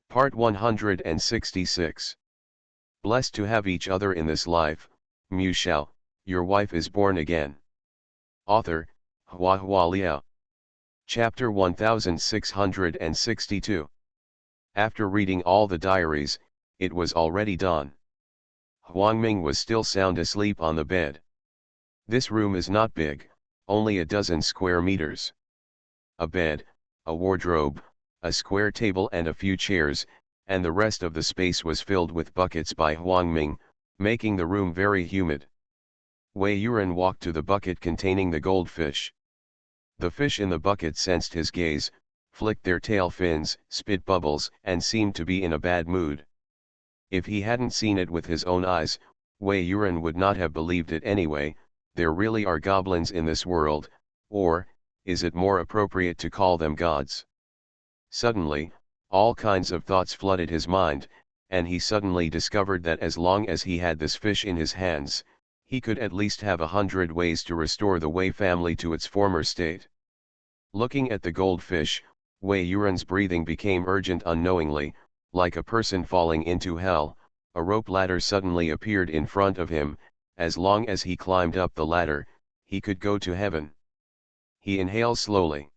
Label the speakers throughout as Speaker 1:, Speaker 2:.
Speaker 1: Part 166. Blessed to have each other in this life, Mu Shao, your wife is born again. Author, Hua Liao. Chapter 1662. After reading all the diaries, it was already dawn. Huang Ming was still sound asleep on the bed. This room is not big, only a dozen square meters. A bed, a wardrobe, a square table and a few chairs, and the rest of the space was filled with buckets by Huang Ming, making the room very humid. Wei Yuran walked to the bucket containing the goldfish. The fish in the bucket sensed his gaze, flicked their tail fins, spit bubbles, and seemed to be in a bad mood. If he hadn't seen it with his own eyes, Wei Yuran would not have believed it anyway. There really are goblins in this world, or, is it more appropriate to call them gods? Suddenly, all kinds of thoughts flooded his mind, and he suddenly discovered that as long as he had this fish in his hands, he could at least have 100 ways to restore the Wei family to its former state. Looking at the goldfish, Wei Yuran's breathing became urgent unknowingly, like a person falling into hell. A rope ladder suddenly appeared in front of him. As long as he climbed up the ladder, he could go to heaven. He inhaled slowly.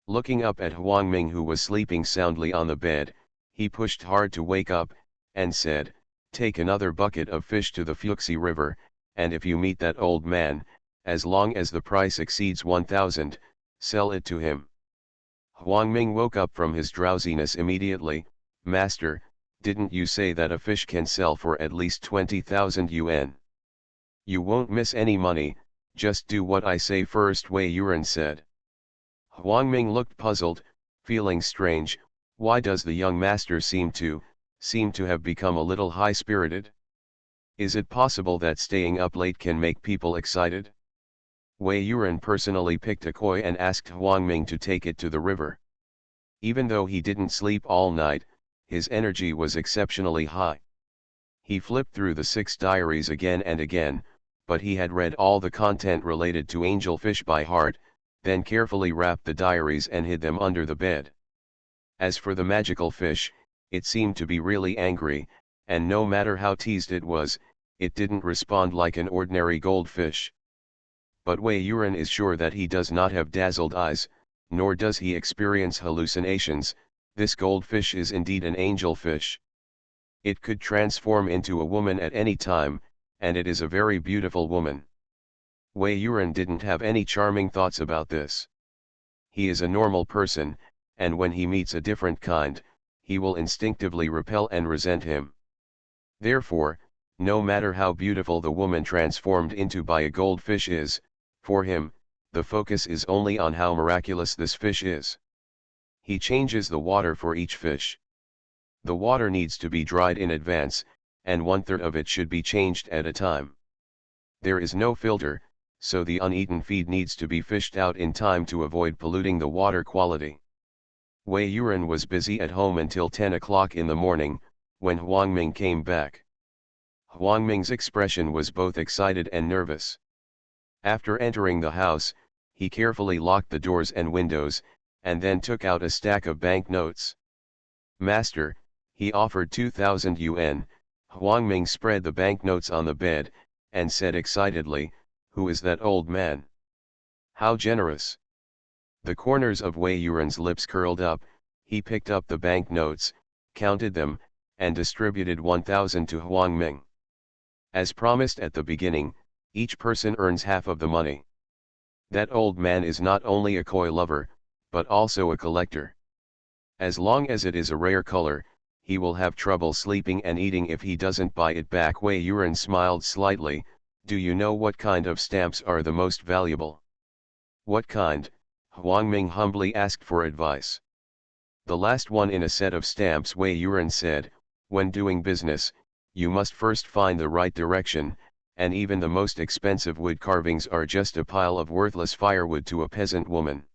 Speaker 1: Looking up at Huang Ming, who was sleeping soundly on the bed, he pushed hard to wake up, and said, "Take another bucket of fish to the Fuxi River, and if you meet that old man, as long as the price exceeds 1,000, sell it to him." Huang Ming woke up from his drowsiness immediately. "Master, didn't you say that a fish can sell for at least 20,000 yuan? You won't miss any money, just do what I say first," Wei Yuran said. Huang Ming looked puzzled, feeling strange. Why does the young master seem to have become a little high-spirited? Is it possible that staying up late can make people excited? Wei Yuran personally picked a koi and asked Huang Ming to take it to the river. Even though he didn't sleep all night, his energy was exceptionally high. He flipped through the 6 diaries again and again, but he had read all the content related to angelfish by heart, then carefully wrapped the diaries and hid them under the bed. As for the magical fish, it seemed to be really angry, and no matter how teased it was, it didn't respond like an ordinary goldfish. But Wei Yuran is sure that he does not have dazzled eyes, nor does he experience hallucinations. This goldfish is indeed an angelfish. It could transform into a woman at any time, and it is a very beautiful woman. Wei Yuran didn't have any charming thoughts about this. He is a normal person, and when he meets a different kind, he will instinctively repel and resent him. Therefore, no matter how beautiful the woman transformed into by a goldfish is, for him, the focus is only on how miraculous this fish is. He changes the water for each fish. The water needs to be dried in advance, and 1/3 of it should be changed at a time. There is no filter, so the uneaten feed needs to be fished out in time to avoid polluting the water quality. Wei Yuran was busy at home until 10 o'clock in the morning, when Huang Ming came back. Huang Ming's expression was both excited and nervous. After entering the house, he carefully locked the doors and windows, and then took out a stack of banknotes. "Master," he offered 2,000 yuan. Huang Ming spread the banknotes on the bed, and said excitedly, "Who is that old man? How generous!" The corners of Wei Yuran's lips curled up. He picked up the banknotes, counted them, and distributed 1,000 to Huang Ming. As promised at the beginning, each person earns half of the money. That old man is not only a koi lover, but also a collector. As long as it is a rare color, he will have trouble sleeping and eating if he doesn't buy it back. Wei Yuran smiled slightly. "Do you know what kind of stamps are the most valuable?" "What kind?" Huang Ming humbly asked for advice. "The last one in a set of stamps," Wei Yuran said. "When doing business, you must first find the right direction, and even the most expensive wood carvings are just a pile of worthless firewood to a peasant woman."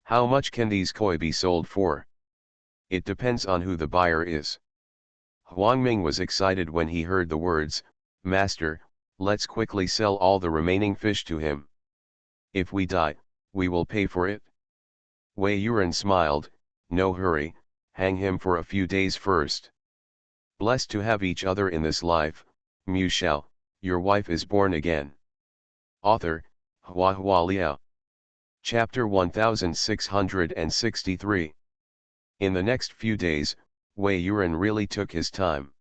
Speaker 1: "How much can these koi be sold for?" "It depends on who the buyer is." Huang Ming was excited when he heard the words, "Master, let's quickly sell all the remaining fish to him. If we die, we will pay for it." Wei Yuran smiled, "No hurry, Hang him for a few days first. Blessed to have each other in this life, mused Shao, your wife is born again. Author, Hua Hua Liao. Chapter 1663. In the next few days, Wei Yuran really took his time.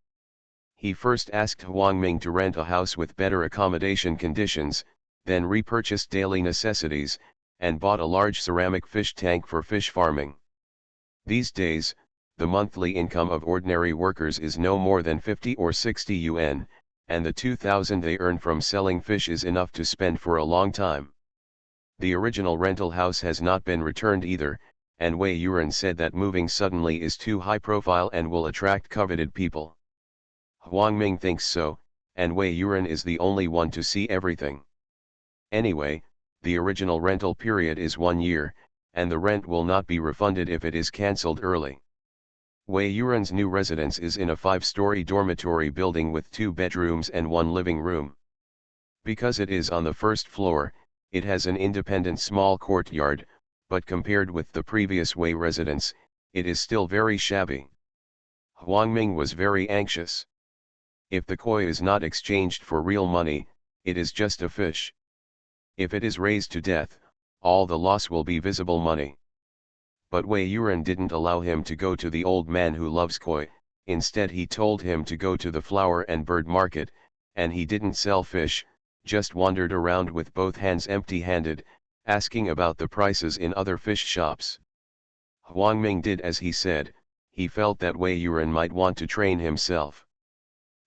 Speaker 1: He first asked Huang Ming to rent a house with better accommodation conditions, then repurchased daily necessities, and bought a large ceramic fish tank for fish farming. These days, the monthly income of ordinary workers is no more than 50 or 60 yuan, and the 2,000 they earn from selling fish is enough to spend for a long time. The original rental house has not been returned either, and Wei Yuran said that moving suddenly is too high profile and will attract coveted people. Huang Ming thinks so, and Wei Yuran is the only one to see everything. Anyway, the original rental period is 1 year, and the rent will not be refunded if it is cancelled early. Wei Yuran's new residence is in a 5-story dormitory building with 2 bedrooms and 1 living room. Because it is on the first floor, it has an independent small courtyard, but compared with the previous Wei residence, it is still very shabby. Huang Ming was very anxious. If the koi is not exchanged for real money, it is just a fish. If it is raised to death, all the loss will be visible money. But Wei Yuran didn't allow him to go to the old man who loves koi, instead he told him to go to the flower and bird market, and he didn't sell fish, just wandered around with both hands empty-handed, asking about the prices in other fish shops. Huang Ming did as he said. He felt that Wei Yuran might want to train himself.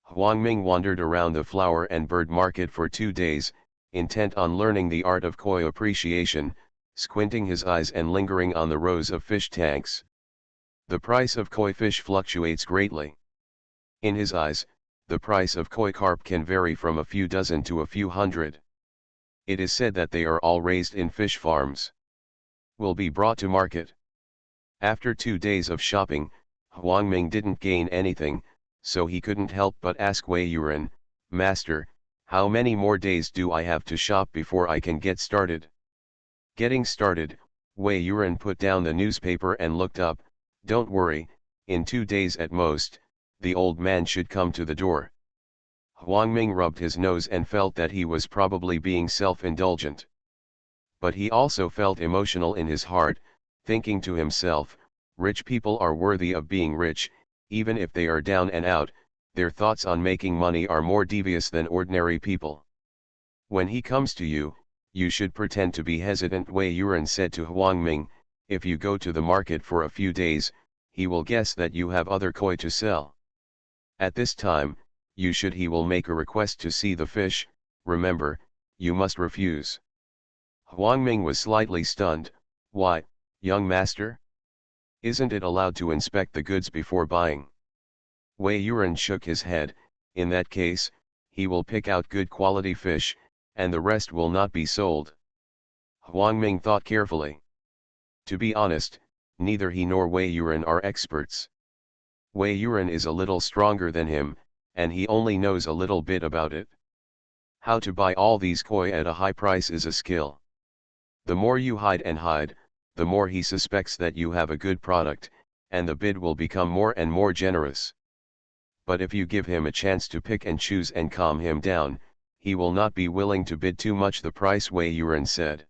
Speaker 1: Huang Ming wandered around the flower and bird market for 2 days, intent on learning the art of koi appreciation, squinting his eyes and lingering on the rows of fish tanks. The price of koi fish fluctuates greatly. In his eyes, the price of koi carp can vary from a few dozen to a few hundred. It is said that they are all raised in fish farms. Will be brought to market. After 2 days of shopping, Huang Ming didn't gain anything, so he couldn't help but ask Wei Yuran, Master, how many more days do I have to shop before I can get started? Getting started, Wei Yuran put down the newspaper and looked up. Don't worry, in 2 days at most, the old man should come to the door. Huang Ming rubbed his nose and felt that he was probably being self-indulgent. But he also felt emotional in his heart, thinking to himself, rich people are worthy of being rich, even if they are down and out, their thoughts on making money are more devious than ordinary people. When he comes to you, you should pretend to be hesitant, Wei Yuran said to Huang Ming. If you go to the market for a few days, he will guess that you have other koi to sell. At this time, he will make a request to see the fish. Remember, you must refuse. Huang Ming was slightly stunned. Why, young master? Isn't it allowed to inspect the goods before buying? Wei Yuran shook his head. In that case, he will pick out good quality fish, and the rest will not be sold. Huang Ming thought carefully. To be honest, neither he nor Wei Yuran are experts. Wei Yuran is a little stronger than him, and he only knows a little bit about it. How to buy all these koi at a high price is a skill. The more you hide, the more he suspects that you have a good product, and the bid will become more and more generous. But if you give him a chance to pick and choose and calm him down, he will not be willing to bid too much the price, Wei Yuran said.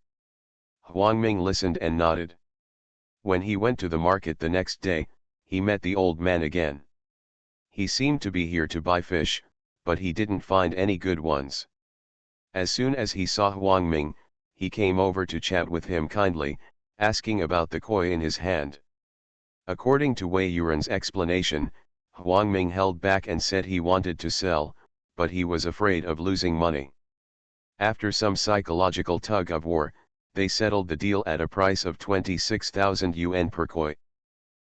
Speaker 1: Huang Ming listened and nodded. When he went to the market the next day, he met the old man again. He seemed to be here to buy fish, but he didn't find any good ones. As soon as he saw Huang Ming, he came over to chat with him kindly, asking about the koi in his hand. According to Wei Yuran's explanation, Huang Ming held back and said he wanted to sell, but he was afraid of losing money. After some psychological tug-of-war, they settled the deal at a price of 26,000 yuan per koi.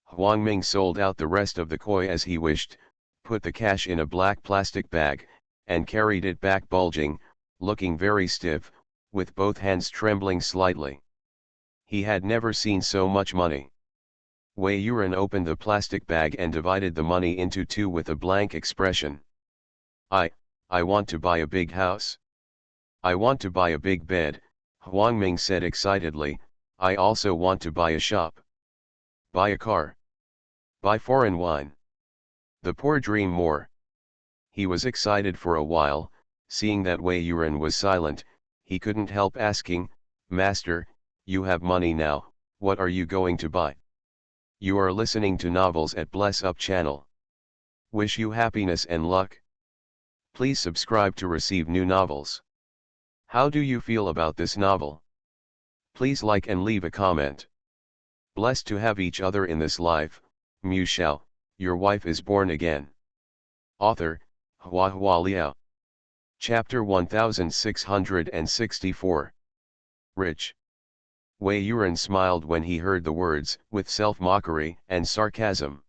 Speaker 1: Huang Ming sold out the rest of the koi as he wished, put the cash in a black plastic bag, and carried it back bulging, looking very stiff, with both hands trembling slightly. He had never seen so much money. Wei Yuran opened the plastic bag and divided the money into 2 with a blank expression. I want to buy a big house. I want to buy a big bed, Huang Ming said excitedly. I also want to buy a shop. Buy a car. Buy foreign wine. The poor dream more. He was excited for a while, seeing that Wei Yuan was silent. He couldn't help asking, "Master, you have money now, what are you going to buy?" You are listening to novels at Bless Up channel. Wish you happiness and luck. Please subscribe to receive new novels. How do you feel about this novel? Please like and leave a comment. Blessed to have each other in this life. Shao, your wife is born again. Author, Hua Liao. Chapter 1664. Rich. Wei Yuan smiled when he heard the words, with self-mockery and sarcasm.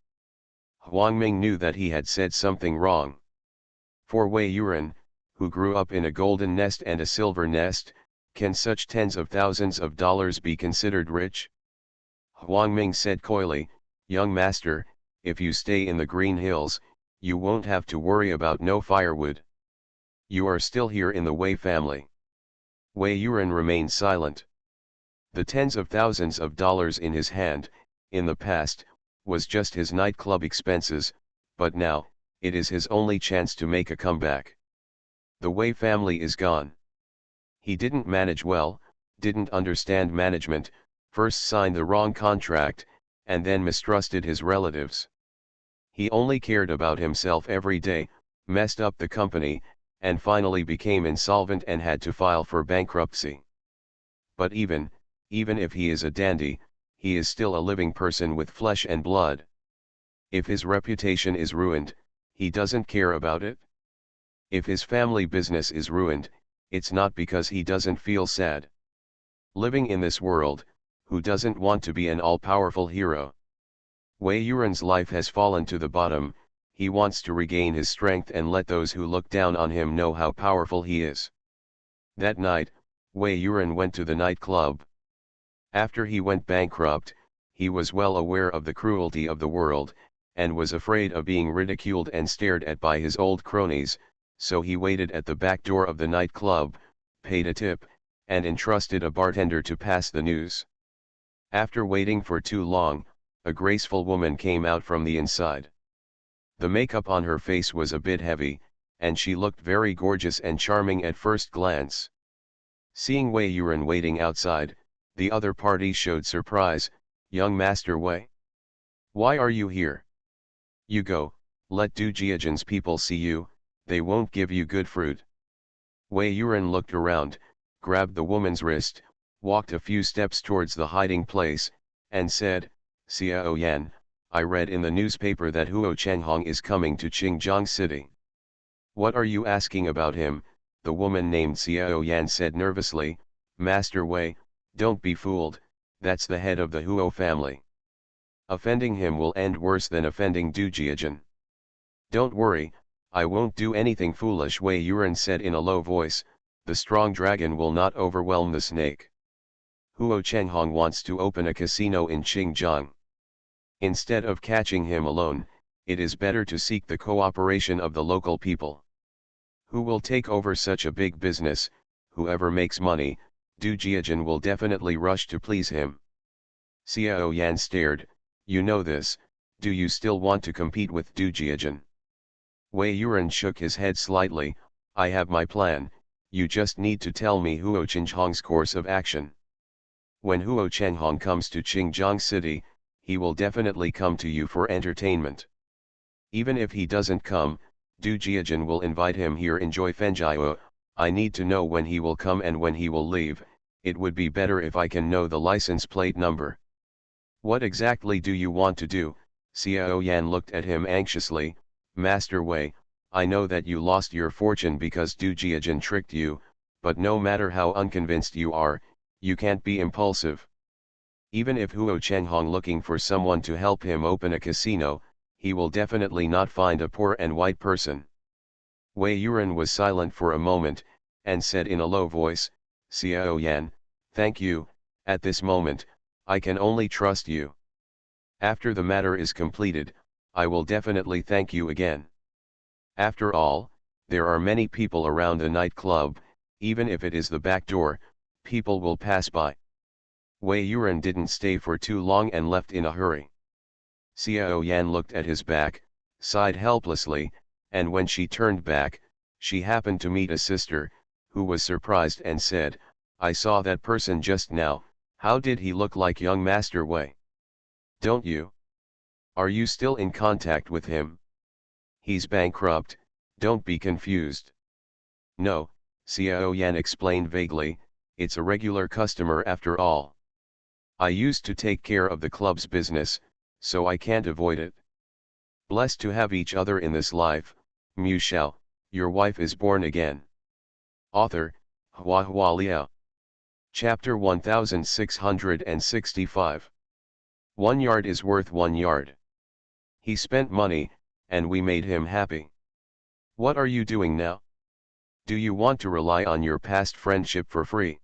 Speaker 1: Huang Ming knew that he had said something wrong. For Wei Yuan, who grew up in a golden nest and a silver nest, can such tens of thousands of dollars be considered rich? Huang Ming said coyly, "Young master, if you stay in the Green Hills, you won't have to worry about no firewood. You are still here in the Wei family." Wei Yuan remained silent. The tens of thousands of dollars in his hand, in the past, was just his nightclub expenses, but now, it is his only chance to make a comeback. The Wei family is gone. He didn't manage well, didn't understand management, first signed the wrong contract, and then mistrusted his relatives. He only cared about himself every day, messed up the company, and finally became insolvent and had to file for bankruptcy. But even if he is a dandy, he is still a living person with flesh and blood. If his reputation is ruined, he doesn't care about it. If his family business is ruined, it's not because he doesn't feel sad. Living in this world, who doesn't want to be an all-powerful hero? Wei Yuan's life has fallen to the bottom. He wants to regain his strength and let those who look down on him know how powerful he is. That night, Wei Yuan went to the nightclub. After he went bankrupt, he was well aware of the cruelty of the world, and was afraid of being ridiculed and stared at by his old cronies, so he waited at the back door of the nightclub, paid a tip, and entrusted a bartender to pass the news. After waiting for too long, a graceful woman came out from the inside. The makeup on her face was a bit heavy, and she looked very gorgeous and charming at first glance. Seeing Wei Yuan waiting outside, the other party showed surprise. "Young Master Wei, why are you here? You go, let Du Jiajan's people see you, they won't give you good fruit." Wei Yuan looked around, grabbed the woman's wrist, walked a few steps towards the hiding place, and said, "Xiao Yan, I read in the newspaper that Huo Chenghong is coming to Qingjiang City." "What are you asking about him?" the woman named Xiao Yan said nervously. "Master Wei, don't be fooled, that's the head of the Huo family. Offending him will end worse than offending Du Jiajan." "Don't worry, I won't do anything foolish," Wei Yuan said in a low voice. "The strong dragon will not overwhelm the snake. Huo Chenghong wants to open a casino in Qingjiang. Instead of catching him alone, it is better to seek the cooperation of the local people. Who will take over such a big business? Whoever makes money, Du Jiajan will definitely rush to please him." Xiao Yan stared. "You know this, do you still want to compete with Du Jiajan?" Wei Yuan shook his head slightly. "I have my plan, you just need to tell me Huo Chenghong's course of action. When Huo Chenghong comes to Qingjiang City, he will definitely come to you for entertainment. Even if he doesn't come, Du Jiajan will invite him here in Joyfenjiao. I need to know when he will come and when he will leave. It would be better if I can know the license plate number." "What exactly do you want to do?" Xiao Yan looked at him anxiously. "Master Wei, I know that you lost your fortune because Du Jiajan tricked you, but no matter how unconvinced you are, you can't be impulsive. Even if Huo Chenghong looking for someone to help him open a casino, he will definitely not find a poor and white person." Wei Yuan was silent for a moment, and said in a low voice, "Xiao Yan, thank you, at this moment, I can only trust you. After the matter is completed, I will definitely thank you again. After all, there are many people around the nightclub, even if it is the back door, people will pass by." Wei Yuan didn't stay for too long and left in a hurry. Xiao Yan looked at his back, sighed helplessly, and when she turned back, she happened to meet a sister, who was surprised and said, "I saw that person just now, how did he look like young Master Wei? Don't you? Are you still in contact with him? He's bankrupt, don't be confused." "No," Xiao Yan explained vaguely, "it's a regular customer after all. I used to take care of the club's business, so I can't avoid it. Blessed to have each other in this life, Mu Shao, your wife is born again." Author, Hua Hua Liao. Chapter 1665. 1 yard is worth 1 yard. He spent money, and we made him happy. What are you doing now? Do you want to rely on your past friendship for free?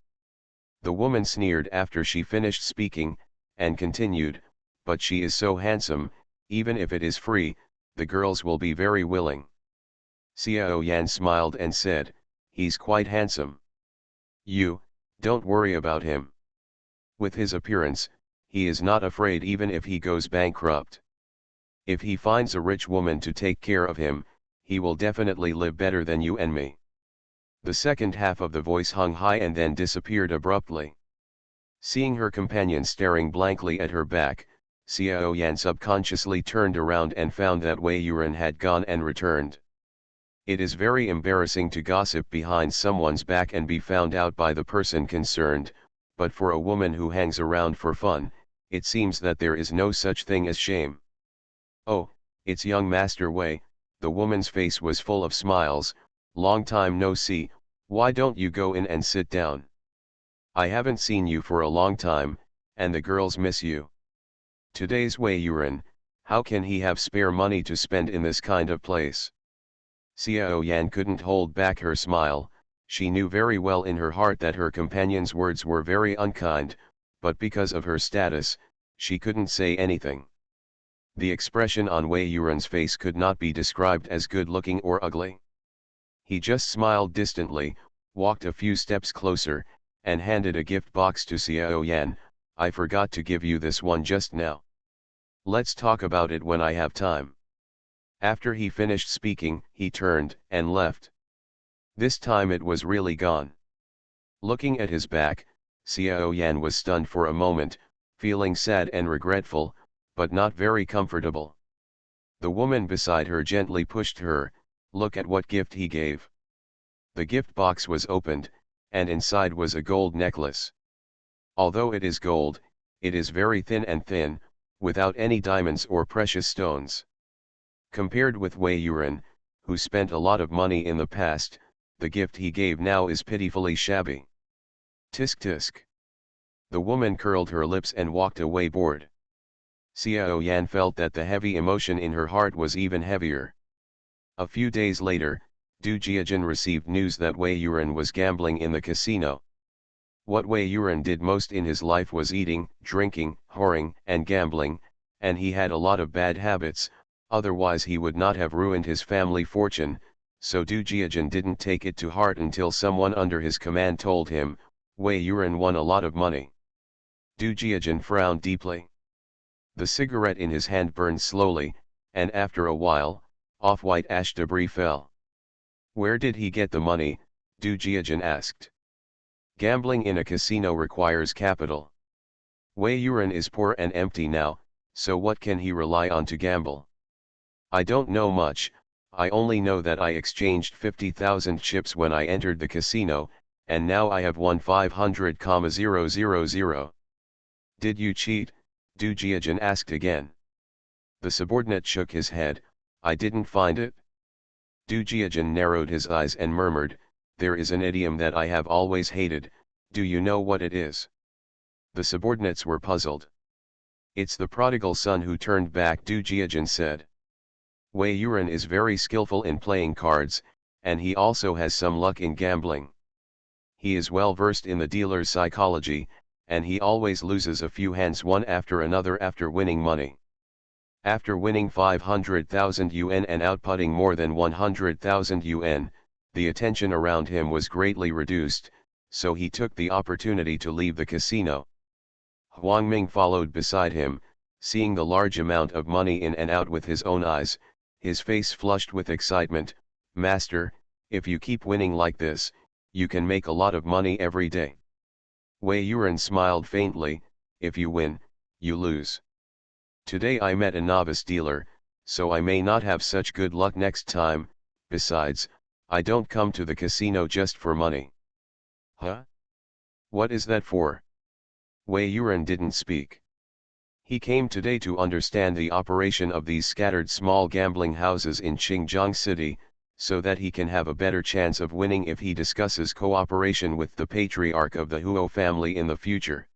Speaker 1: The woman sneered after she finished speaking, and continued, "But she is so handsome, even if it is free, the girls will be very willing." Xiao Yan smiled and said, "He's quite handsome. Don't worry about him. With his appearance, he is not afraid even if he goes bankrupt. If he finds a rich woman to take care of him, he will definitely live better than you and me." The second half of the voice hung high and then disappeared abruptly. Seeing her companion staring blankly at her back, Xiao Yan subconsciously turned around and found that Wei Yuran had gone and returned. It is very embarrassing to gossip behind someone's back and be found out by the person concerned, but for a woman who hangs around for fun, it seems that there is no such thing as shame. "Oh, it's young Master Wei," the woman's face was full of smiles, "long time no see, why don't you go in and sit down? I haven't seen you for a long time, and the girls miss you. Today's Wei Yuran, how can he have spare money to spend in this kind of place?" Xiao Yan couldn't hold back her smile. She knew very well in her heart that her companion's words were very unkind, but because of her status, she couldn't say anything. The expression on Wei Yuran's face could not be described as good-looking or ugly. He just smiled distantly, walked a few steps closer, and handed a gift box to Xiao Yan. "I forgot to give you this one just now. Let's talk about it when I have time." After he finished speaking, he turned and left. This time it was really gone. Looking at his back, Xiao Yan was stunned for a moment, feeling sad and regretful, but not very comfortable. The woman beside her gently pushed her. "Look at what gift he gave." The gift box was opened, and inside was a gold necklace. Although it is gold, it is very thin, without any diamonds or precious stones. Compared with Wei Yuran, who spent a lot of money in the past, the gift he gave now is pitifully shabby. Tisk tisk. The woman curled her lips and walked away bored. Xiao Yan felt that the heavy emotion in her heart was even heavier. A few days later, Du Jiajin received news that Wei Yuran was gambling in the casino. What Wei Yuran did most in his life was eating, drinking, whoring, and gambling, and he had a lot of bad habits, otherwise he would not have ruined his family fortune, so Du Jiajin didn't take it to heart until someone under his command told him, "Wei Yuran won a lot of money." Du Jiajin frowned deeply. The cigarette in his hand burned slowly, and after a while, off-white ash debris fell. "Where did he get the money?" Du Jiajin asked. "Gambling in a casino requires capital. Wei Yuran is poor and empty now, so what can he rely on to gamble? I don't know much, I only know that I exchanged 50,000 chips when I entered the casino, and now I have won 500,000. "Did you cheat?" Du Jiajin asked again. The subordinate shook his head. "I didn't find it." Du Jiajin narrowed his eyes and murmured, "There is an idiom that I have always hated, do you know what it is?" The subordinates were puzzled. "It's the prodigal son who turned back," Du Jiajin said. "Wei Yuran is very skillful in playing cards, and he also has some luck in gambling. He is well versed in the dealer's psychology, and he always loses a few hands one after another after winning money. After winning 500,000 yuan and outputting more than 100,000 yuan, the attention around him was greatly reduced, so he took the opportunity to leave the casino." Huang Ming followed beside him, Seeing the large amount of money in and out with his own eyes, his face flushed with excitement. "Master, if you keep winning like this, you can make a lot of money every day." Wei Yuan smiled faintly. "If you win, you lose. Today I met a novice dealer, so I may not have such good luck next time. Besides, I don't come to the casino just for money." "Huh? What is that for?" Wei Yuan didn't speak. He came today to understand the operation of these scattered small gambling houses in Xinjiang City, so that he can have a better chance of winning if he discusses cooperation with the patriarch of the Huo family in the future.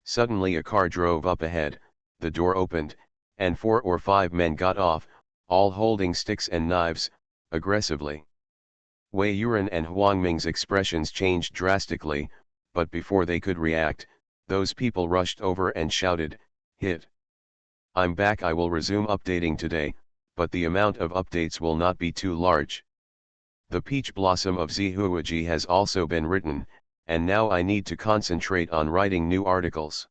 Speaker 1: Suddenly a car drove up ahead, the door opened, and 4 or 5 men got off, all holding sticks and knives, aggressively. Wei Yuan and Huang Ming's expressions changed drastically, but before they could react, those people rushed over and shouted, "Hit! I'm back. I will resume updating today, but the amount of updates will not be too large. The Peach Blossom of Zihuaji has also been written, and now I need to concentrate on writing new articles.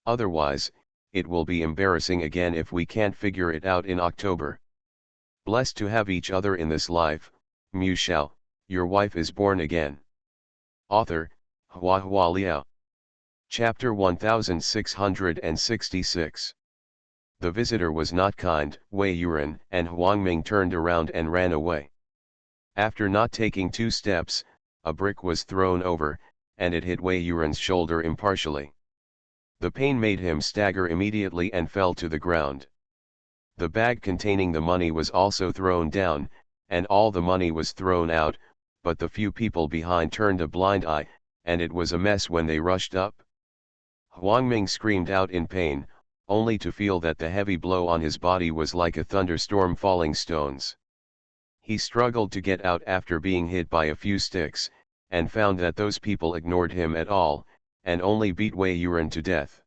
Speaker 1: Otherwise, it will be embarrassing again if we can't figure it out in October. Blessed to have each other in this life. Mu Shao, your wife is born again." Author, Hua Hua Liao. Chapter 1666. The visitor was not kind. Wei Yuan and Huang Ming turned around and ran away. After not taking 2 steps, a brick was thrown over, and it hit Wei Yuan's shoulder impartially. The pain made him stagger immediately and fell to the ground. The bag containing the money was also thrown down, and all the money was thrown out, but the few people behind turned a blind eye, and it was a mess when they rushed up. Huang Ming screamed out in pain, only to feel that the heavy blow on his body was like a thunderstorm falling stones. He struggled to get out after being hit by a few sticks, and found that those people ignored him at all, and only beat Wei Yuan to death.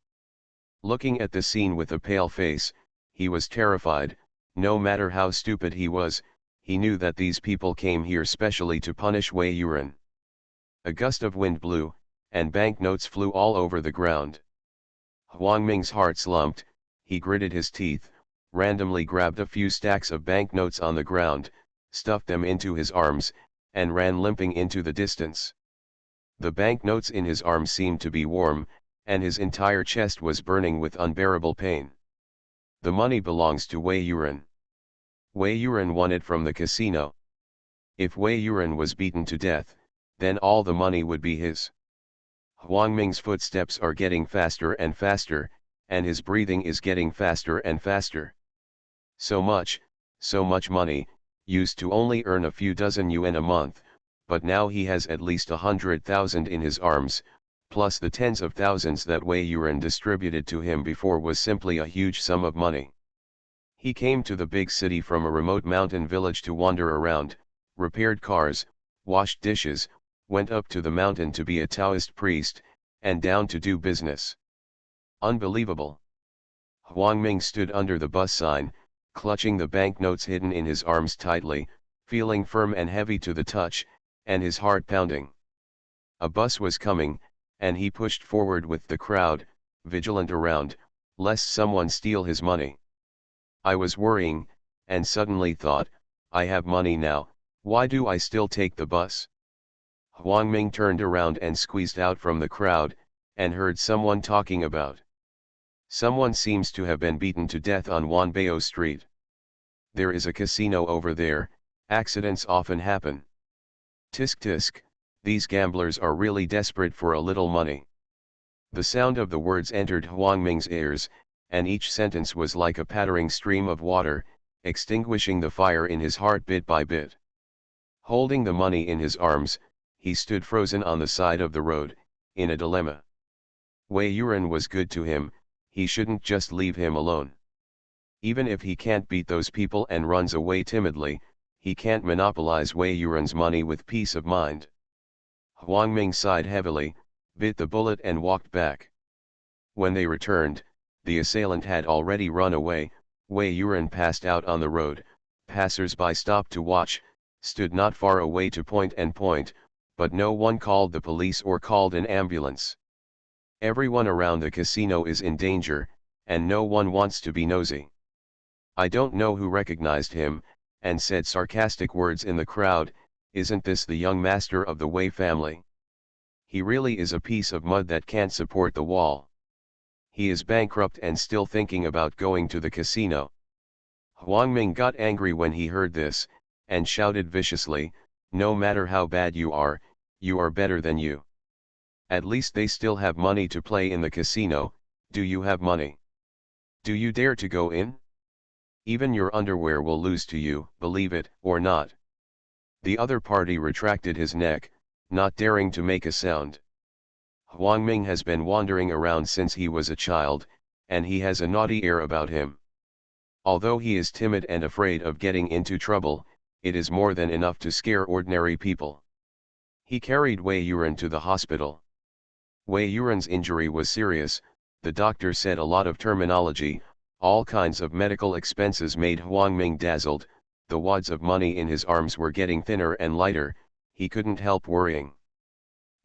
Speaker 1: Looking at the scene with a pale face, he was terrified. No matter how stupid he was, he knew that these people came here specially to punish Wei Yuan. A gust of wind blew, and banknotes flew all over the ground. Huang Ming's heart slumped. He gritted his teeth, randomly grabbed a few stacks of banknotes on the ground, stuffed them into his arms, and ran limping into the distance. The banknotes in his arms seemed to be warm, and his entire chest was burning with unbearable pain. The money belongs to Wei Yuan. Wei Yuan won it from the casino. If Wei Yuan was beaten to death, then all the money would be his. Huang Ming's footsteps are getting faster and faster, and his breathing is getting faster and faster. So much money, used to only earn a few dozen yuan a month, but now he has at least 100,000 in his arms, plus the tens of thousands that Wei Yuan distributed to him before was simply a huge sum of money. He came to the big city from a remote mountain village to wander around, repaired cars, washed dishes, went up to the mountain to be a Taoist priest, and down to do business. Unbelievable. Huang Ming stood under the bus sign, clutching the banknotes hidden in his arms tightly, feeling firm and heavy to the touch, and his heart pounding. A bus was coming, and he pushed forward with the crowd, vigilant around, lest someone steal his money. I was worrying, and suddenly thought, I have money now, why do I still take the bus? Huang Ming turned around and squeezed out from the crowd, and heard someone talking about. Someone seems to have been beaten to death on Wanbao Street. There is a casino over there, accidents often happen. Tisk tisk, these gamblers are really desperate for a little money. The sound of the words entered Huang Ming's ears, and each sentence was like a pattering stream of water, extinguishing the fire in his heart bit by bit. Holding the money in his arms, he stood frozen on the side of the road, in a dilemma. Wei Yuan was good to him, he shouldn't just leave him alone. Even if he can't beat those people and runs away timidly, he can't monopolize Wei Yuan's money with peace of mind. Huang Ming sighed heavily, bit the bullet and walked back. When they returned, the assailant had already run away. Wei Yuan passed out on the road. Passers-by stopped to watch, stood not far away to point, but no one called the police or called an ambulance. Everyone around the casino is in danger, and no one wants to be nosy. I don't know who recognized him, and said sarcastic words in the crowd, "Isn't this the young master of the Wei family? He really is a piece of mud that can't support the wall. He is bankrupt and still thinking about going to the casino." Huang Ming got angry when he heard this, and shouted viciously, "No matter how bad you are better than you. At least they still have money to play in the casino. Do you have money? Do you dare to go in? Even your underwear will lose to you, believe it or not." The other party retracted his neck, not daring to make a sound. Huang Ming has been wandering around since he was a child, and he has a naughty air about him. Although he is timid and afraid of getting into trouble, it is more than enough to scare ordinary people. He carried Wei Yuran to the hospital. Wei Yuran's injury was serious. The doctor said a lot of terminology, all kinds of medical expenses made Huang Ming dazzled. The wads of money in his arms were getting thinner and lighter. He couldn't help worrying.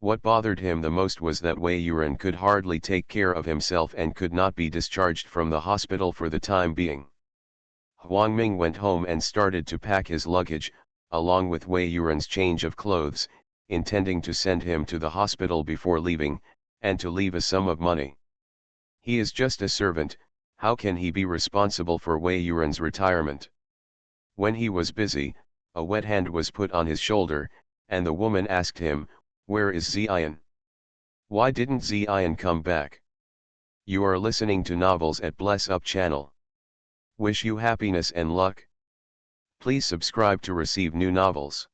Speaker 1: What bothered him the most was that Wei Yuran could hardly take care of himself and could not be discharged from the hospital for the time being. Huang Ming went home and started to pack his luggage, along with Wei Yuran's change of clothes, intending to send him to the hospital before leaving, and to leave a sum of money. He is just a servant, how can he be responsible for Wei Yuran's retirement? When he was busy, a wet hand was put on his shoulder, and the woman asked him, "Where is Ziyan? Why didn't Ziyan come back?" You are listening to novels at Bless Up channel. Wish you happiness and luck. Please subscribe to receive new novels.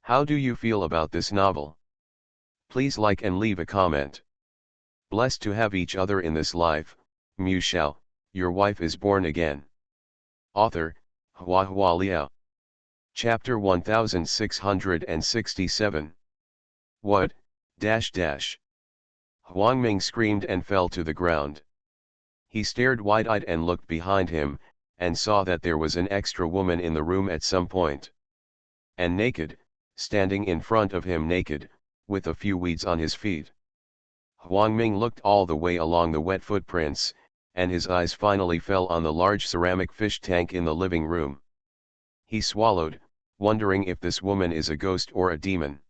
Speaker 1: How do you feel about this novel? Please like and leave a comment. Blessed to have each other in this life. Mu Shao, your wife is born again. Author, Hua Hua Liao. Chapter 1667. What? Huang Ming screamed and fell to the ground. He stared wide-eyed and looked behind him, and saw that there was an extra woman in the room at some point. And naked, standing in front of him naked, with a few weeds on his feet. Huang Ming looked all the way along the wet footprints, and his eyes finally fell on the large ceramic fish tank in the living room. He swallowed, wondering if this woman is a ghost or a demon.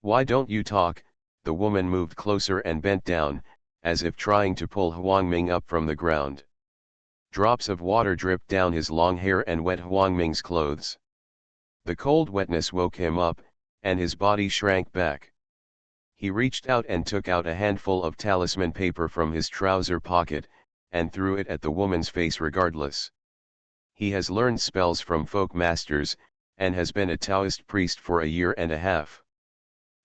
Speaker 1: "Why don't you talk?" The woman moved closer and bent down, as if trying to pull Huang Ming up from the ground. Drops of water dripped down his long hair and wet Huang Ming's clothes. The cold wetness woke him up, and his body shrank back. He reached out and took out a handful of talisman paper from his trouser pocket, and threw it at the woman's face regardless. He has learned spells from folk masters, and has been a Taoist priest for a year and a half.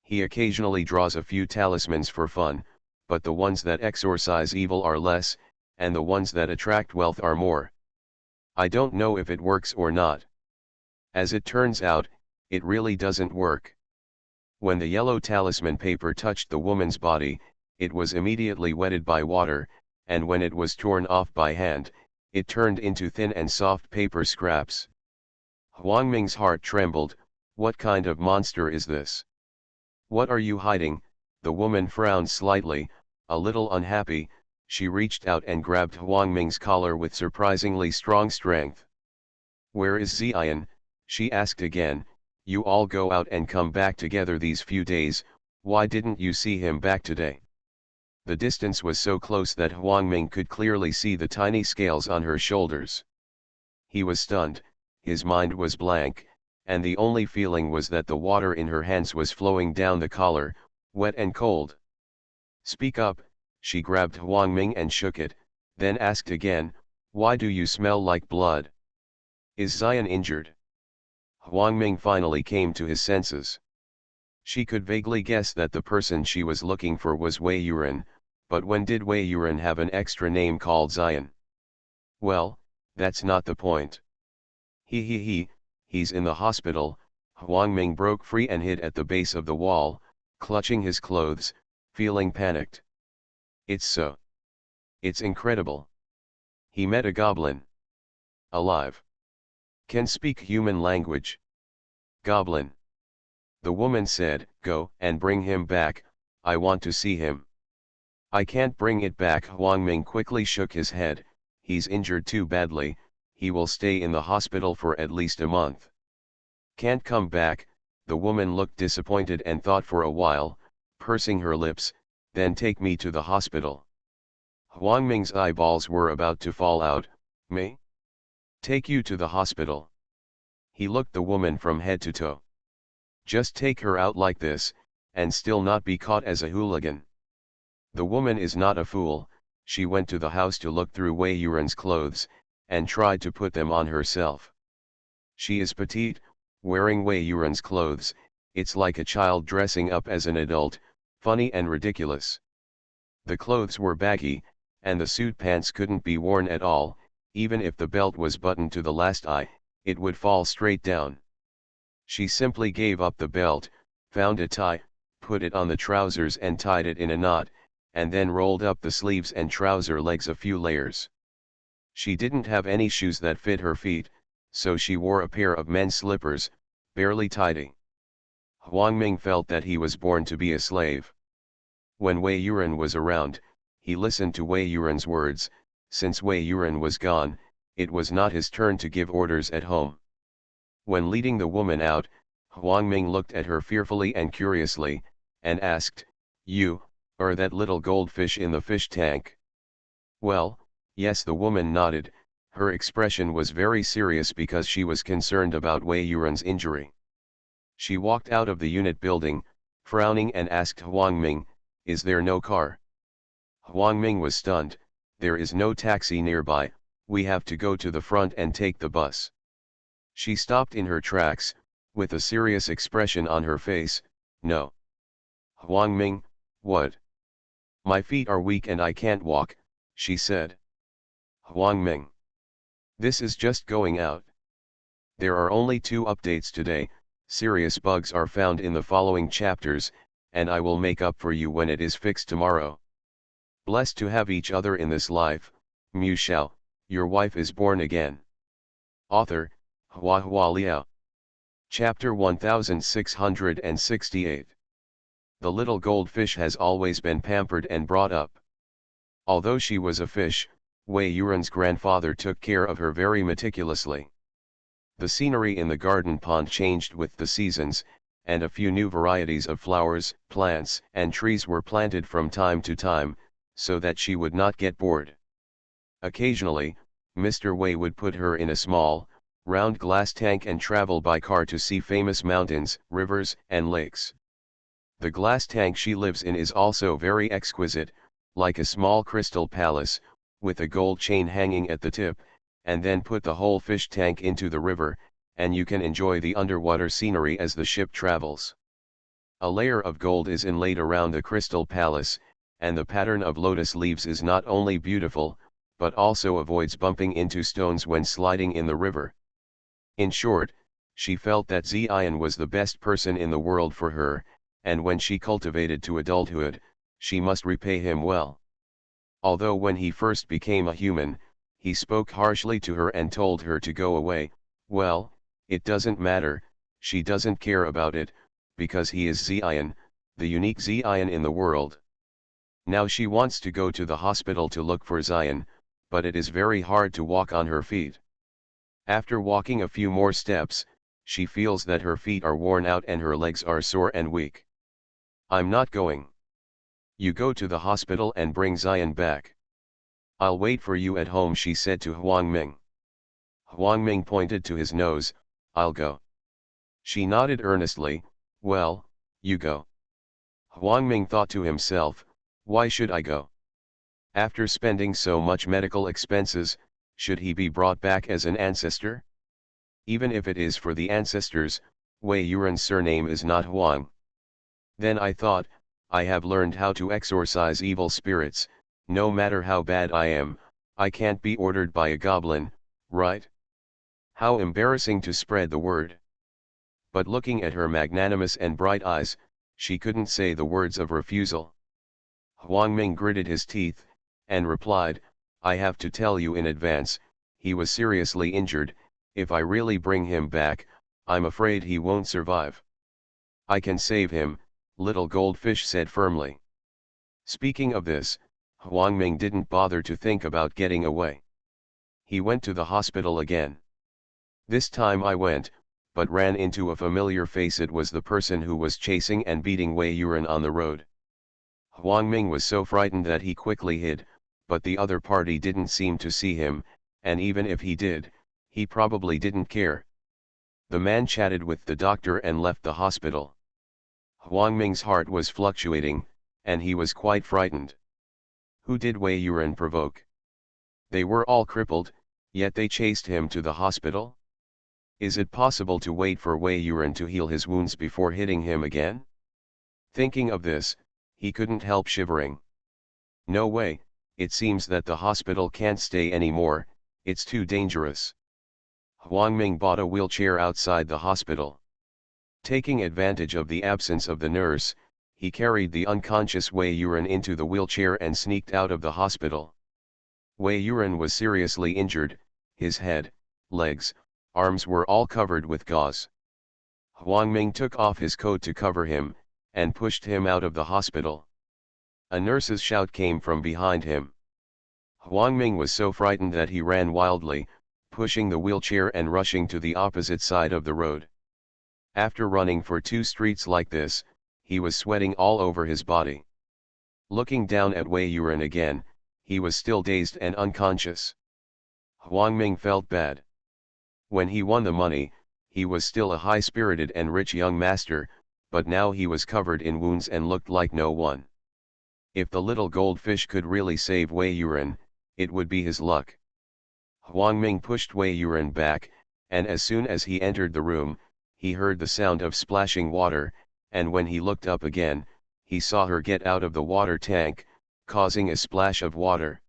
Speaker 1: He occasionally draws a few talismans for fun, but the ones that exorcise evil are less, and the ones that attract wealth are more. I don't know if it works or not. As it turns out, it really doesn't work. When the yellow talisman paper touched the woman's body, it was immediately wetted by water, and when it was torn off by hand, it turned into thin and soft paper scraps. Huang Ming's heart trembled. What kind of monster is this? What are you hiding? The woman frowned slightly, a little unhappy. She reached out and grabbed Huang Ming's collar with surprisingly strong strength. "Where is Ziyan?" she asked again. "You all go out and come back together these few days, why didn't you see him back today?" The distance was so close that Huang Ming could clearly see the tiny scales on her shoulders. He was stunned, his mind was blank, and the only feeling was that the water in her hands was flowing down the collar, wet and cold. "Speak up," she grabbed Huang Ming and shook it, then asked again, "Why do you smell like blood? Is Ziyan injured?" Huang Ming finally came to his senses. She could vaguely guess that the person she was looking for was Wei Yuran, but when did Wei Yuran have an extra name called Ziyan? Well, that's not the point. He's in the hospital. Huang Ming broke free and hid at the base of the wall, clutching his clothes, feeling panicked. It's so. It's incredible. He met a goblin. Alive. Can speak human language. Goblin. The woman said, "Go and bring him back, I want to see him." I can't bring it back. Huang Ming quickly shook his head. He's injured too badly, he will stay in the hospital for at least a month. Can't come back. The woman looked disappointed and thought for a while, pursing her lips, then take me to the hospital. Huang Ming's eyeballs were about to fall out. Me? Take you to the hospital? He looked the woman from head to toe. Just take her out like this, and still not be caught as a hooligan. The woman is not a fool. She went to the house to look through Wei Yuan's clothes, and tried to put them on herself. She is petite, wearing Wei Yuan's clothes. It's like a child dressing up as an adult, funny and ridiculous. The clothes were baggy, and the suit pants couldn't be worn at all. Even if the belt was buttoned to the last eye, it would fall straight down. She simply gave up the belt, found a tie, put it on the trousers and tied it in a knot, and then rolled up the sleeves and trouser legs a few layers. She didn't have any shoes that fit her feet, so she wore a pair of men's slippers, barely tidy. Huang Ming felt that he was born to be a slave. When Wei Yuan was around, he listened to Wei Yuan's words. Since Wei Yuan was gone, it was not his turn to give orders at home. When leading the woman out, Huang Ming looked at her fearfully and curiously, and asked, "You, are that little goldfish in the fish tank?" "Well, yes." The woman nodded. Her expression was very serious because she was concerned about Wei Yuan's injury. She walked out of the unit building, frowning, and asked Huang Ming, "Is there no car?" Huang Ming was stunned. "There is no taxi nearby, we have to go to the front and take the bus." She stopped in her tracks, with a serious expression on her face. "No." "Huang Ming, what?" "My feet are weak and I can't walk," she said. "Huang Ming, this is just going out. There are only 2 updates today. Serious bugs are found in the following chapters, and I will make up for you when it is fixed tomorrow. Blessed to have each other in this life. Mu Shao, your wife is born again." Author, Hua Hua Liao. Chapter 1668. The little goldfish has always been pampered and brought up. Although she was a fish, Wei Yuan's grandfather took care of her very meticulously. The scenery in the garden pond changed with the seasons, and a few new varieties of flowers, plants, and trees were planted from time to time, so that she would not get bored. Occasionally, Mr. Wei would put her in a small, round glass tank and travel by car to see famous mountains, rivers, and lakes. The glass tank she lives in is also very exquisite, like a small crystal palace, with a gold chain hanging at the tip, and then put the whole fish tank into the river, and you can enjoy the underwater scenery as the ship travels. A layer of gold is inlaid around the crystal palace, and the pattern of lotus leaves is not only beautiful, but also avoids bumping into stones when sliding in the river. In short, she felt that Zion was the best person in the world for her, and when she cultivated to adulthood, she must repay him well. Although when he first became a human, he spoke harshly to her and told her to go away, well, it doesn't matter, she doesn't care about it, because he is Zion, the unique Zion in the world. Now she wants to go to the hospital to look for Zion, but it is very hard to walk on her feet. After walking a few more steps, she feels that her feet are worn out and her legs are sore and weak. "I'm not going. You go to the hospital and bring Zion back. I'll wait for you at home," she said to Huang Ming. Huang Ming pointed to his nose. "I'll go." She nodded earnestly. "Well, you go." Huang Ming thought to himself, "Why should I go? After spending so much medical expenses, should he be brought back as an ancestor? Even if it is for the ancestors, Wei Yuan's surname is not Huang. Then I thought, I have learned how to exorcise evil spirits. No matter how bad I am, I can't be ordered by a goblin, right? How embarrassing to spread the word." But looking at her magnanimous and bright eyes, she couldn't say the words of refusal. Huang Ming gritted his teeth, and replied, "I have to tell you in advance, he was seriously injured. If I really bring him back, I'm afraid he won't survive." "I can save him," little goldfish said firmly. Speaking of this, Huang Ming didn't bother to think about getting away. He went to the hospital again. This time I went, but ran into a familiar face. It was the person who was chasing and beating Wei Yuran on the road. Huang Ming was so frightened that he quickly hid, but the other party didn't seem to see him, and even if he did, he probably didn't care. The man chatted with the doctor and left the hospital. Huang Ming's heart was fluctuating, and he was quite frightened. Who did Wei Yuran provoke? They were all crippled, yet they chased him to the hospital? Is it possible to wait for Wei Yuran to heal his wounds before hitting him again? Thinking of this, he couldn't help shivering. No way, it seems that the hospital can't stay anymore, it's too dangerous. Huang Ming bought a wheelchair outside the hospital. Taking advantage of the absence of the nurse, he carried the unconscious Wei Yuran into the wheelchair and sneaked out of the hospital. Wei Yuran was seriously injured, his head, legs, arms were all covered with gauze. Huang Ming took off his coat to cover him, and pushed him out of the hospital. A nurse's shout came from behind him. Huang Ming was so frightened that he ran wildly, pushing the wheelchair and rushing to the opposite side of the road. After running for 2 streets like this, he was sweating all over his body. Looking down at Wei Yuran again, he was still dazed and unconscious. Huang Ming felt bad. When he won the money, he was still a high-spirited and rich young master, but now he was covered in wounds and looked like no one. If the little goldfish could really save Wei Yuran, it would be his luck. Huang Ming pushed Wei Yuran back, and as soon as he entered the room, he heard the sound of splashing water, and when he looked up again, he saw her get out of the water tank, causing a splash of water.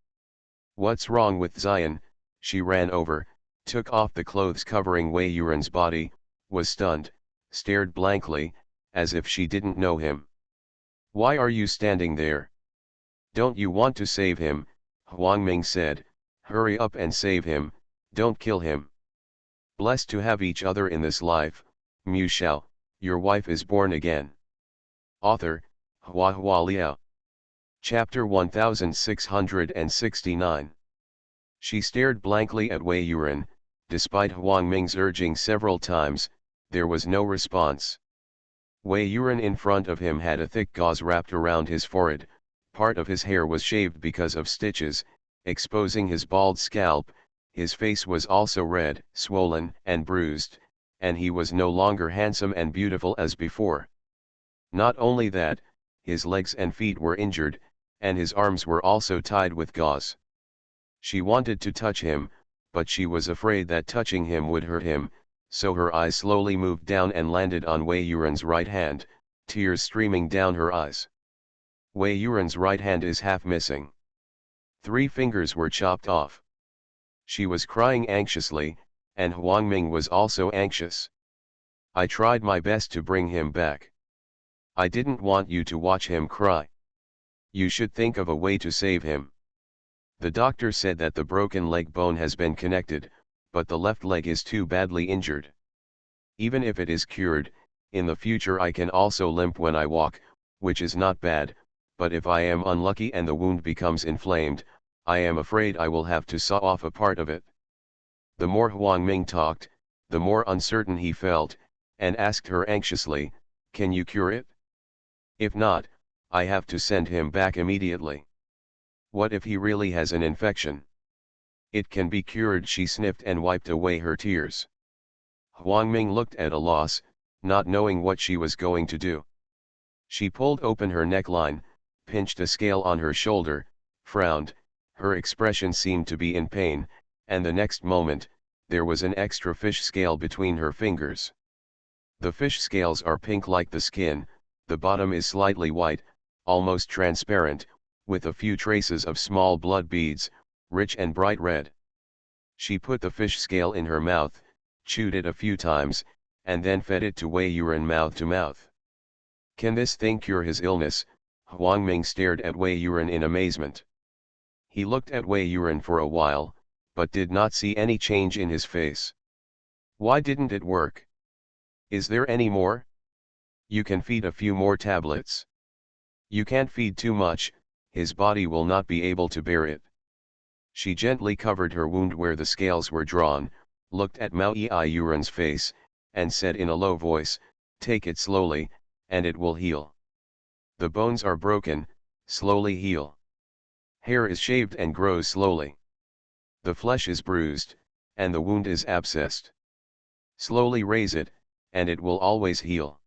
Speaker 1: What's wrong with Zion? She ran over, took off the clothes covering Wei Yuran's body, was stunned, stared blankly, as if she didn't know him. Why are you standing there? Don't you want to save him? Huang Ming said, hurry up and save him, don't kill him. Blessed to have each other in this life, Mu Shao, your wife is born again. Author, Hua Liao. Chapter 1669. She stared blankly at Wei Yuran. Despite Huang Ming's urging several times, there was no response. Wei Yuran in front of him had a thick gauze wrapped around his forehead, part of his hair was shaved because of stitches, exposing his bald scalp. His face was also red, swollen, and bruised, and he was no longer handsome and beautiful as before. Not only that, his legs and feet were injured, and his arms were also tied with gauze. She wanted to touch him, but she was afraid that touching him would hurt him, so her eyes slowly moved down and landed on Wei Yuran's right hand, tears streaming down her eyes. Wei Yuran's right hand is half missing. 3 fingers were chopped off. She was crying anxiously, and Huang Ming was also anxious. I tried my best to bring him back. I didn't want you to watch him cry. You should think of a way to save him. The doctor said that the broken leg bone has been connected, but the left leg is too badly injured. Even if it is cured, in the future I can also limp when I walk, which is not bad, but if I am unlucky and the wound becomes inflamed, I am afraid I will have to saw off a part of it. The more Huang Ming talked, the more uncertain he felt, and asked her anxiously, can you cure it? If not, I have to send him back immediately. What if he really has an infection? It can be cured, she sniffed and wiped away her tears. Huang Ming looked at a loss, not knowing what she was going to do. She pulled open her neckline, pinched a scale on her shoulder, frowned, her expression seemed to be in pain, and the next moment, there was an extra fish scale between her fingers. The fish scales are pink like the skin, the bottom is slightly white, almost transparent, with a few traces of small blood beads, rich and bright red. She put the fish scale in her mouth, chewed it a few times, and then fed it to Wei Yuran mouth to mouth. Can this thing cure his illness? Huang Ming stared at Wei Yuran in amazement. He looked at Wei Yuran for a while, but did not see any change in his face. Why didn't it work? Is there any more? You can feed a few more tablets. You can't feed too much, his body will not be able to bear it. She gently covered her wound where the scales were drawn, looked at Mao Yuren's face, and said in a low voice, "Take it slowly, and it will heal. The bones are broken, slowly heal. Hair is shaved and grows slowly. The flesh is bruised, and the wound is abscessed. Slowly raise it, and it will always heal.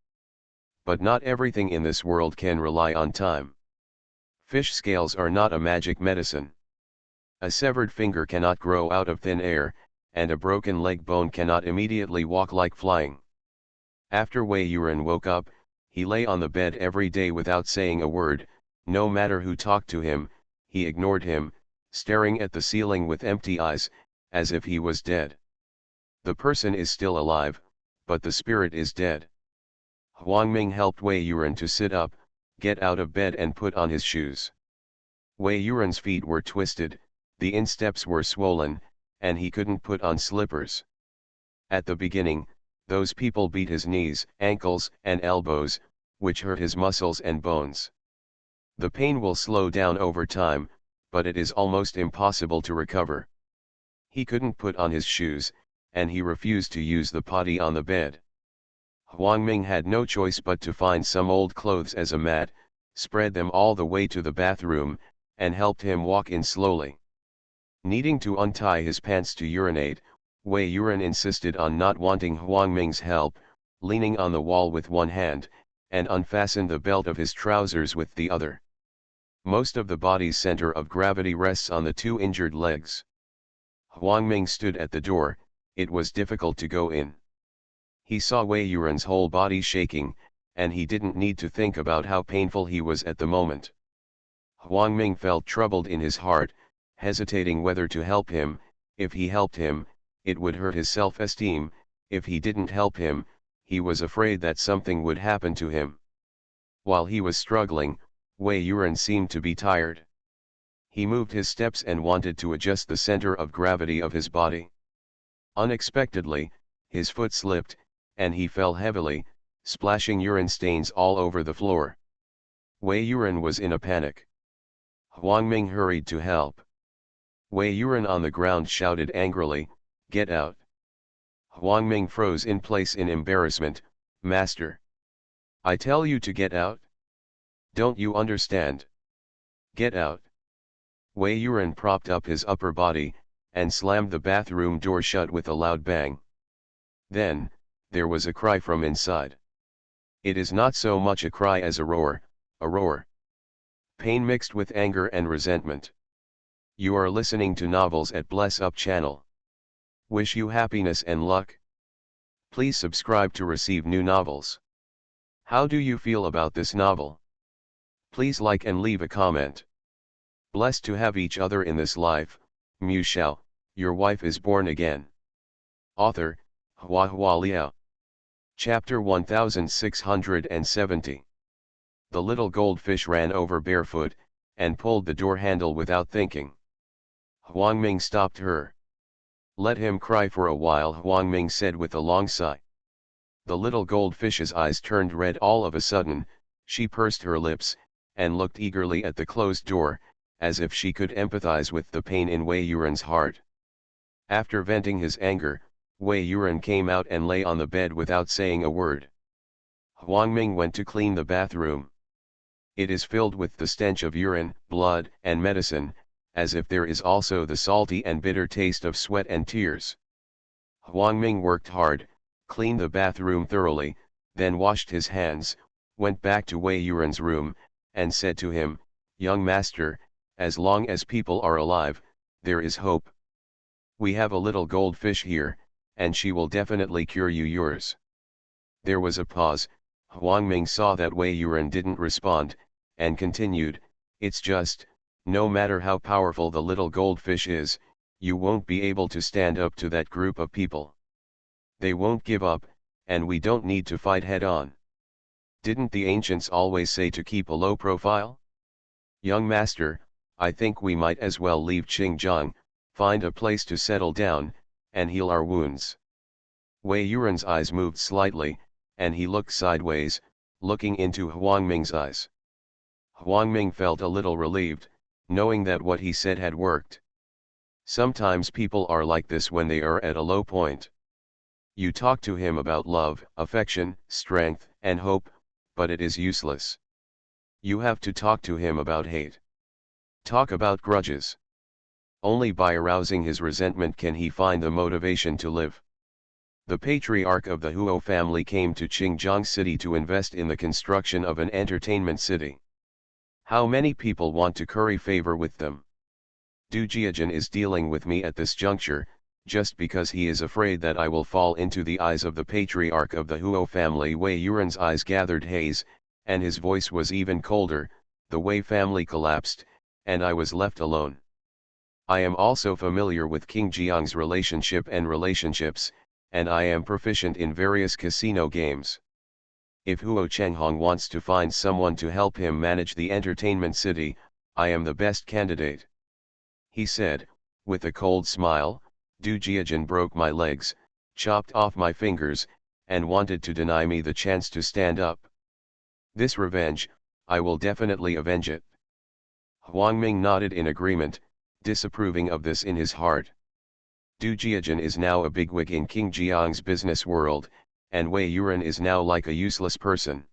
Speaker 1: But not everything in this world can rely on time. Fish scales are not a magic medicine. A severed finger cannot grow out of thin air, and a broken leg bone cannot immediately walk like flying." After Wei Yuren woke up, he lay on the bed every day without saying a word. No matter who talked to him, he ignored him, staring at the ceiling with empty eyes, as if he was dead. The person is still alive, but the spirit is dead. Huang Ming helped Wei Yuren to sit up, get out of bed and put on his shoes. Wei Yuren's feet were twisted, the insteps were swollen, and he couldn't put on slippers. At the beginning, those people beat his knees, ankles, and elbows, which hurt his muscles and bones. The pain will slow down over time, but it is almost impossible to recover. He couldn't put on his shoes, and he refused to use the potty on the bed. Huang Ming had no choice but to find some old clothes as a mat, spread them all the way to the bathroom, and helped him walk in slowly. Needing to untie his pants to urinate, Wei Yuren insisted on not wanting Huang Ming's help, leaning on the wall with one hand, and unfastened the belt of his trousers with the other. Most of the body's center of gravity rests on the two injured legs. Huang Ming stood at the door. It was difficult to go in. He saw Wei Yuren's whole body shaking, and he didn't need to think about how painful he was at the moment. Huang Ming felt troubled in his heart, hesitating whether to help him. If he helped him, it would hurt his self-esteem. If he didn't help him, he was afraid that something would happen to him. While he was struggling, Wei Yuren seemed to be tired. He moved his steps and wanted to adjust the center of gravity of his body. Unexpectedly, his foot slipped, and he fell heavily, splashing urine stains all over the floor. Wei Yuren was in a panic. Huang Ming hurried to help. Wei Yuren on the ground shouted angrily, "Get out!" Huang Ming froze in place in embarrassment. "Master! I tell you to get out! Don't you understand? Get out!" Wei Yuren propped up his upper body, and slammed the bathroom door shut with a loud bang. Then, there was a cry from inside. It is not so much a cry as a roar, a roar. Pain mixed with anger and resentment. You are listening to Novels at Bless Up channel. Wish you happiness and luck. Please subscribe to receive new novels. How do you feel about this novel? Please like and leave a comment. Blessed to have each other in this life. Mu Shao, your wife is born again. Author, Hua Hua Liao. Chapter 1670. The little goldfish ran over barefoot, and pulled the door handle without thinking. Huang Ming stopped her. "Let him cry for a while," Huang Ming said with a long sigh. The little goldfish's eyes turned red all of a sudden. She pursed her lips, and looked eagerly at the closed door, as if she could empathize with the pain in Wei Yuren's heart. After venting his anger, Wei Yuren came out and lay on the bed without saying a word. Huang Ming went to clean the bathroom. It is filled with the stench of urine, blood, and medicine, as if there is also the salty and bitter taste of sweat and tears. Huang Ming worked hard, cleaned the bathroom thoroughly, then washed his hands, went back to Wei Yuren's room, and said to him, "Young master, as long as people are alive, there is hope. We have a little goldfish here, and she will definitely cure you yours." There was a pause. Huang Ming saw that Wei Yuren didn't respond, and continued, "It's just, no matter how powerful the little goldfish is, you won't be able to stand up to that group of people. They won't give up, and we don't need to fight head-on. Didn't the ancients always say to keep a low profile? Young master, I think we might as well leave Qingjiang, find a place to settle down, and heal our wounds." Wei Yuren's eyes moved slightly, and he looked sideways, looking into Huang Ming's eyes. Huang Ming felt a little relieved, knowing that what he said had worked. Sometimes people are like this when they are at a low point. You talk to him about love, affection, strength, and hope, but it is useless. You have to talk to him about hate. Talk about grudges. Only by arousing his resentment can he find the motivation to live. The patriarch of the Huo family came to Qingjiang City to invest in the construction of an entertainment city. How many people want to curry favor with them? Du Jiajun is dealing with me at this juncture, just because he is afraid that I will fall into the eyes of the patriarch of the Huo family. Wei Yuren's eyes gathered haze, and his voice was even colder. The Wei family collapsed, and I was left alone. I am also familiar with King Jiang's relationship and relationships, and I am proficient in various casino games. If Huo Chenghong wants to find someone to help him manage the entertainment city, I am the best candidate. He said, with a cold smile. Du Jiajun broke my legs, chopped off my fingers, and wanted to deny me the chance to stand up. This revenge, I will definitely avenge it. Huang Ming nodded in agreement, disapproving of this in his heart. Du Jiajun is now a bigwig in King Jiang's business world, and Wei Yuren is now like a useless person.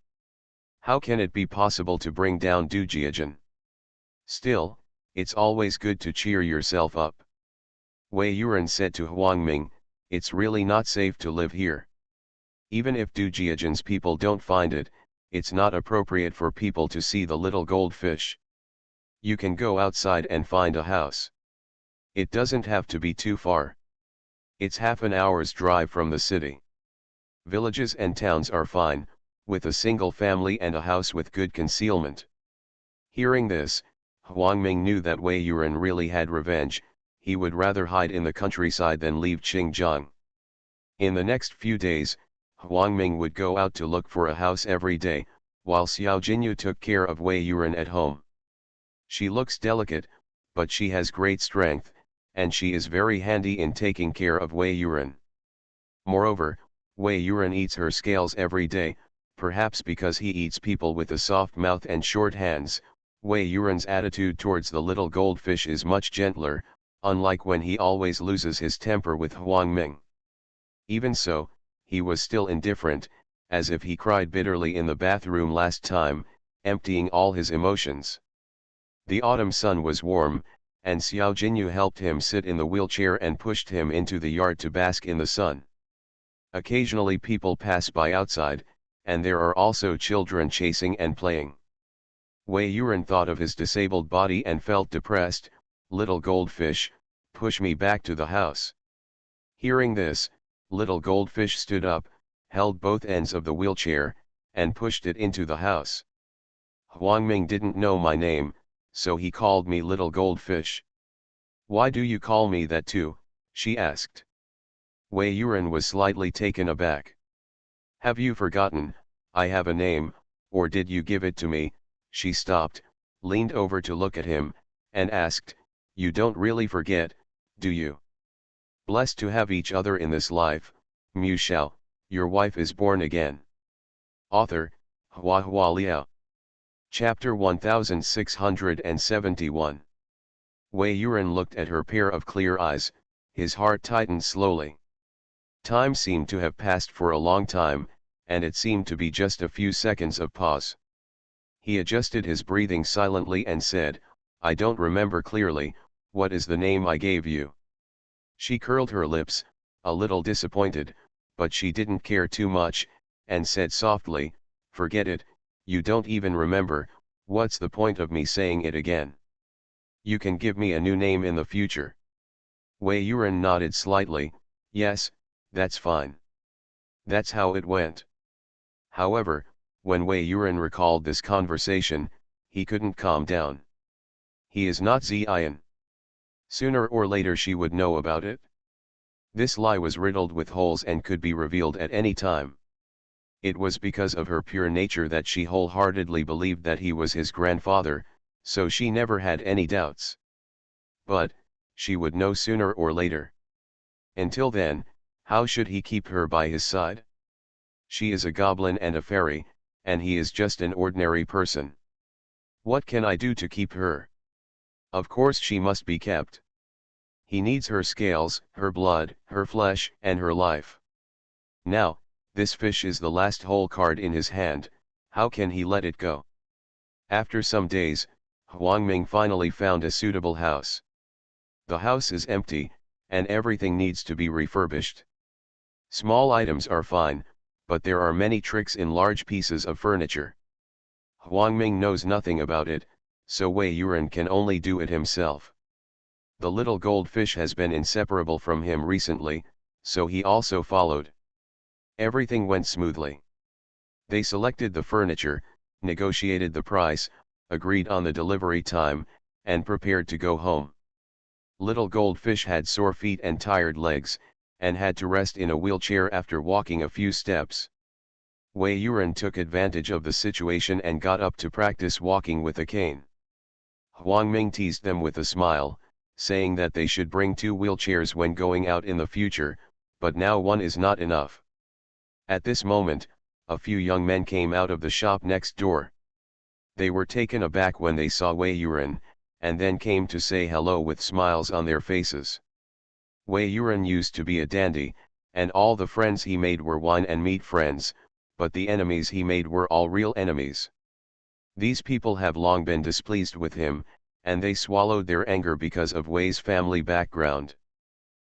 Speaker 1: How can it be possible to bring down Du Jiajun? Still, it's always good to cheer yourself up. Wei Yuren said to Huang Ming, it's really not safe to live here. Even if Du Jiajun's people don't find it, it's not appropriate for people to see the little goldfish. You can go outside and find a house. It doesn't have to be too far. It's half an hour's drive from the city. Villages and towns are fine, with a single family and a house with good concealment. Hearing this, Huang Ming knew that Wei Yuren really had revenge. He would rather hide in the countryside than leave Qingjiang. In the next few days, Huang Ming would go out to look for a house every day, while Xiao Jinyu took care of Wei Yuren at home. She looks delicate, but she has great strength, and she is very handy in taking care of Wei Yuren. Moreover, Wei Yuren eats her scales every day, perhaps because he eats people with a soft mouth and short hands. Wei Yuren's attitude towards the little goldfish is much gentler, unlike when he always loses his temper with Huang Ming. Even so, he was still indifferent, as if he cried bitterly in the bathroom last time, emptying all his emotions. The autumn sun was warm, and Xiao Jinyu helped him sit in the wheelchair and pushed him into the yard to bask in the sun. Occasionally people pass by outside, and there are also children chasing and playing. Wei Yuren thought of his disabled body and felt depressed. Little goldfish, push me back to the house. Hearing this, little goldfish stood up, held both ends of the wheelchair, and pushed it into the house. Huang Ming didn't know my name, so he called me little goldfish. Why do you call me that too? She asked. Wei Yuren was slightly taken aback. Have you forgotten, I have a name, or did you give it to me? She stopped, leaned over to look at him, and asked, you don't really forget, do you? Blessed to have each other in this life. Mu Shao, your wife is born again. Author, Hua Hua Liao. Chapter 1671. Wei Yuren looked at her pair of clear eyes, his heart tightened slowly. Time seemed to have passed for a long time, and it seemed to be just a few seconds of pause. He adjusted his breathing silently and said, I don't remember clearly, what is the name I gave you? She curled her lips, a little disappointed, but she didn't care too much, and said softly, forget it, you don't even remember, what's the point of me saying it again? You can give me a new name in the future. Wei Yuren nodded slightly, yes, that's fine. That's how it went. However, when Wei Yuren recalled this conversation, he couldn't calm down. He is not Ziyan. Sooner or later she would know about it. This lie was riddled with holes and could be revealed at any time. It was because of her pure nature that she wholeheartedly believed that he was his grandfather, so she never had any doubts. But, she would know sooner or later. Until then, how should he keep her by his side? She is a goblin and a fairy, and he is just an ordinary person. What can I do to keep her? Of course she must be kept. He needs her scales, her blood, her flesh, and her life. Now, this fish is the last whole card in his hand, how can he let it go? After some days, Huangming finally found a suitable house. The house is empty, and everything needs to be refurbished. Small items are fine, but there are many tricks in large pieces of furniture. Huangming knows nothing about it, so Wei Yuran can only do it himself. The little goldfish has been inseparable from him recently, so he also followed. Everything went smoothly. They selected the furniture, negotiated the price, agreed on the delivery time, and prepared to go home. Little goldfish had sore feet and tired legs, and had to rest in a wheelchair after walking a few steps. Wei Yuran took advantage of the situation and got up to practice walking with a cane. Huangming teased them with a smile, saying that they should bring 2 wheelchairs when going out in the future, but now one is not enough. At this moment, a few young men came out of the shop next door. They were taken aback when they saw Wei Yuran, and then came to say hello with smiles on their faces. Wei Yuran used to be a dandy, and all the friends he made were wine and meat friends, but the enemies he made were all real enemies. These people have long been displeased with him, and they swallowed their anger because of Wei's family background.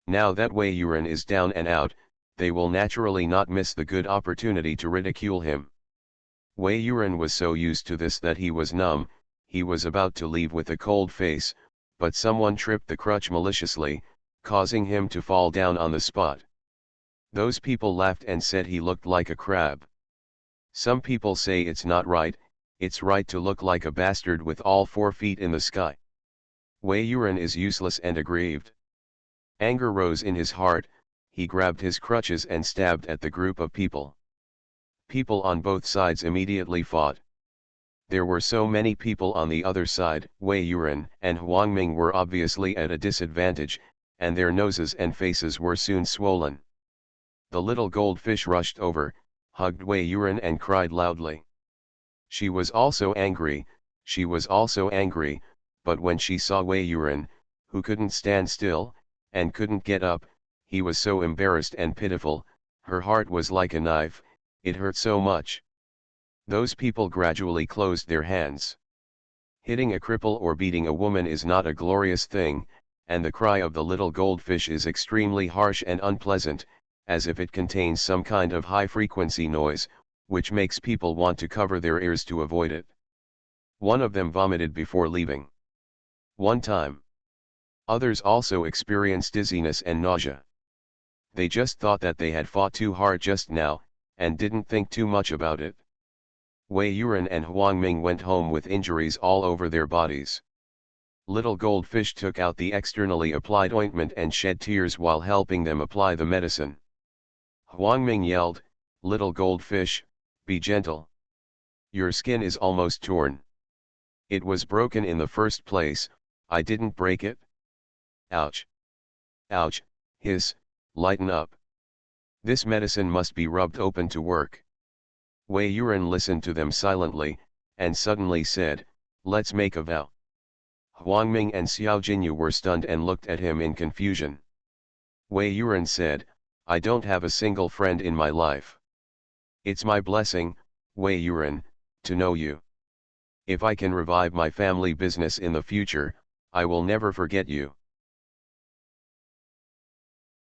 Speaker 1: Now that Wei Yuran is down and out, they will naturally not miss the good opportunity to ridicule him. Wei Yuran was so used to this that he was numb. He was about to leave with a cold face, but someone tripped the crutch maliciously, causing him to fall down on the spot. Those people laughed and said he looked like a crab. Some people say it's not right, it's right to look like a bastard with all 4 feet in the sky. Wei Yuran is useless and aggrieved. Anger rose in his heart, he grabbed his crutches and stabbed at the group of people. People on both sides immediately fought. There were so many people on the other side. Wei Yuran and Huangming were obviously at a disadvantage, and their noses and faces were soon swollen. The little goldfish rushed over, hugged Wei Yuran and cried loudly. She was also angry, but when she saw Wei Yuran, who couldn't stand still, and couldn't get up, he was so embarrassed and pitiful, her heart was like a knife, it hurt so much. Those people gradually closed their hands. Hitting a cripple or beating a woman is not a glorious thing, and the cry of the little goldfish is extremely harsh and unpleasant, as if it contains some kind of high-frequency noise, which makes people want to cover their ears to avoid it. One of them vomited before leaving. One time. Others also experienced dizziness and nausea. They just thought that they had fought too hard just now, and didn't think too much about it. Wei Yuran and Huangming went home with injuries all over their bodies. Little goldfish took out the externally applied ointment and shed tears while helping them apply the medicine. Huangming yelled, "Little goldfish, be gentle. Your skin is almost torn. It was broken in the first place, I didn't break it." Ouch. Ouch, hiss, lighten up. This medicine must be rubbed open to work. Wei Yuran listened to them silently, and suddenly said, "Let's make a vow." Huangming and Xiao Jinyu were stunned and looked at him in confusion. Wei Yuran said, "I don't have a single friend in my life. It's my blessing, Wei Yuran, to know you. If I can revive my family business in the future, I will never forget you."